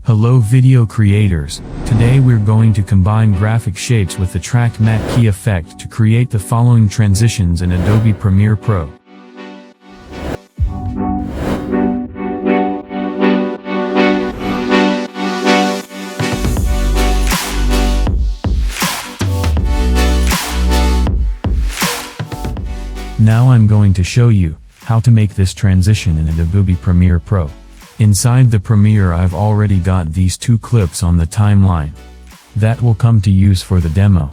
Hello video creators, today we're going to combine graphic shapes with the track matte key effect to create the following transitions in Adobe Premiere Pro. Now I'm going to show you how to make this transition in Adobe Premiere Pro. Inside the Premiere I've already got these two clips on the timeline. That will come to use for the demo.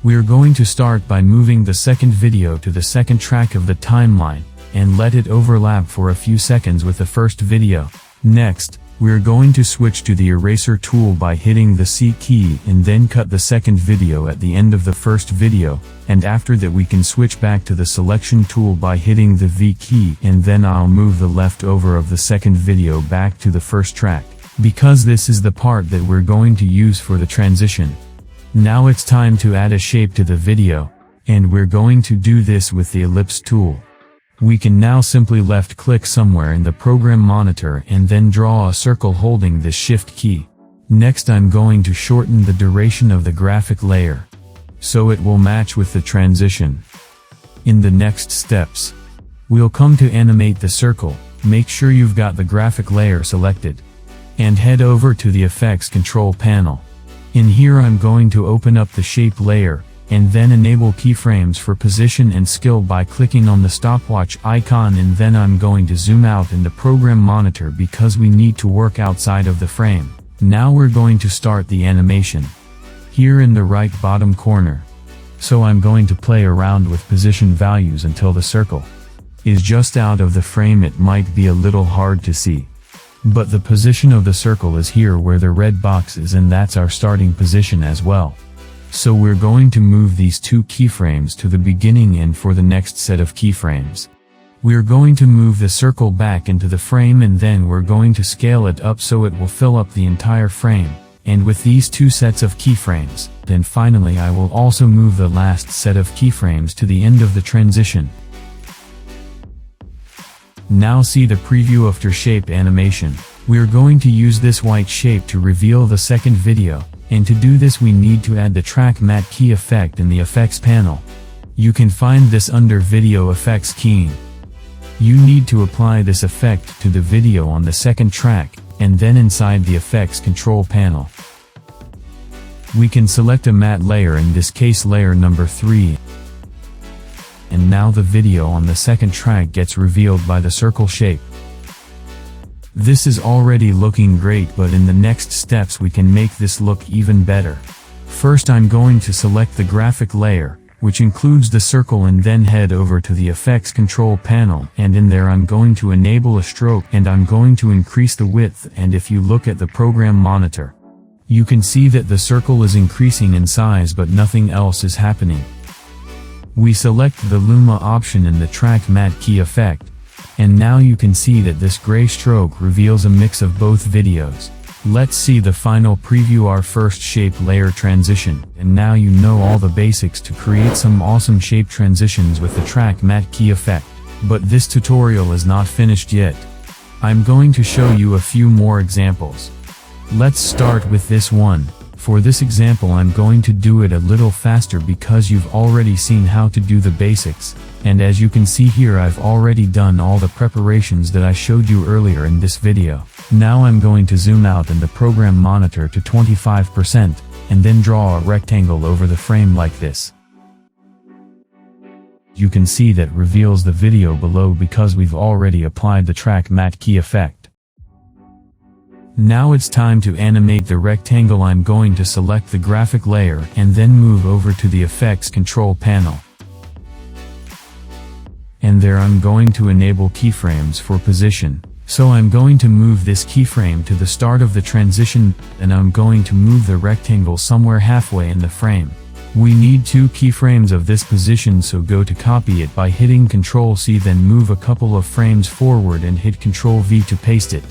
We're going to start by moving the second video to the second track of the timeline, and let it overlap for a few seconds with the first video. Next, we're going to switch to the eraser tool by hitting the C key and then cut the second video at the end of the first video, and after that we can switch back to the selection tool by hitting the V key, and then I'll move the leftover of the second video back to the first track, because this is the part that we're going to use for the transition. Now it's time to add a shape to the video, and we're going to do this with the ellipse tool. We can now simply left click somewhere in the program monitor and then draw a circle holding this shift key. Next I'm going to shorten the duration of the graphic layer, so it will match with the transition. In the next steps, we'll come to animate the circle. Make sure you've got the graphic layer selected, and head over to the effects control panel. In here I'm going to open up the shape layer, and then enable keyframes for position and skill by clicking on the stopwatch icon, and then I'm going to zoom out in the program monitor because we need to work outside of the frame. Now we're going to start the animation here in the right bottom corner. So I'm going to play around with position values until the circle is just out of the frame. It might be a little hard to see, but the position of the circle is here where the red box is, and that's our starting position as well. So we're going to move these two keyframes to the beginning, and for the next set of keyframes, we're going to move the circle back into the frame, and then we're going to scale it up so it will fill up the entire frame. And with these two sets of keyframes, then finally I will also move the last set of keyframes to the end of the transition. Now see the preview after shape animation. We're going to use this white shape to reveal the second video. And to do this we need to add the track matte key effect in the effects panel. You can find this under video effects keying. You need to apply this effect to the video on the second track, and then inside the effects control panel, we can select a matte layer, in this case layer number 3. And now the video on the second track gets revealed by the circle shape. This is already looking great, but in the next steps we can make this look even better. First I'm going to select the graphic layer, which includes the circle, and then head over to the effects control panel, and in there I'm going to enable a stroke, and I'm going to increase the width, and if you look at the program monitor, you can see that the circle is increasing in size but nothing else is happening. We select the Luma option in the track matte key effect, and now you can see that this gray stroke reveals a mix of both videos. Let's see the final preview, our first shape layer transition, and now you know all the basics to create some awesome shape transitions with the track matte key effect. But this tutorial is not finished yet. I'm going to show you a few more examples. Let's start with this one. For this example I'm going to do it a little faster because you've already seen how to do the basics, and as you can see here I've already done all the preparations that I showed you earlier in this video. Now I'm going to zoom out in the program monitor to 25%, and then draw a rectangle over the frame like this. You can see that reveals the video below because we've already applied the track matte key effect. Now it's time to animate the rectangle. I'm going to select the graphic layer and then move over to the effects control panel. And there I'm going to enable keyframes for position. So I'm going to move this keyframe to the start of the transition, and I'm going to move the rectangle somewhere halfway in the frame. We need 2 keyframes of this position, so go to copy it by hitting Ctrl C, then move a couple of frames forward and hit Ctrl V to paste it.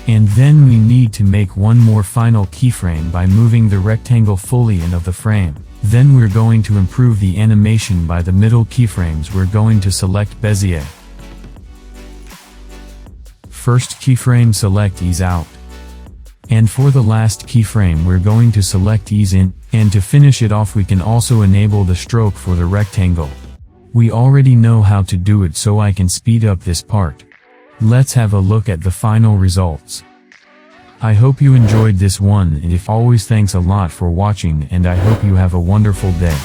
And then we need to make one more final keyframe by moving the rectangle fully in of the frame. Then we're going to improve the animation by the middle keyframes. We're going to select Bezier. First keyframe, select Ease Out. And for the last keyframe we're going to select ease in, and to finish it off we can also enable the stroke for the rectangle. We already know how to do it, so I can speed up this part. Let's have a look at the final results. I hope you enjoyed this one, and if always, thanks a lot for watching, and I hope you have a wonderful day.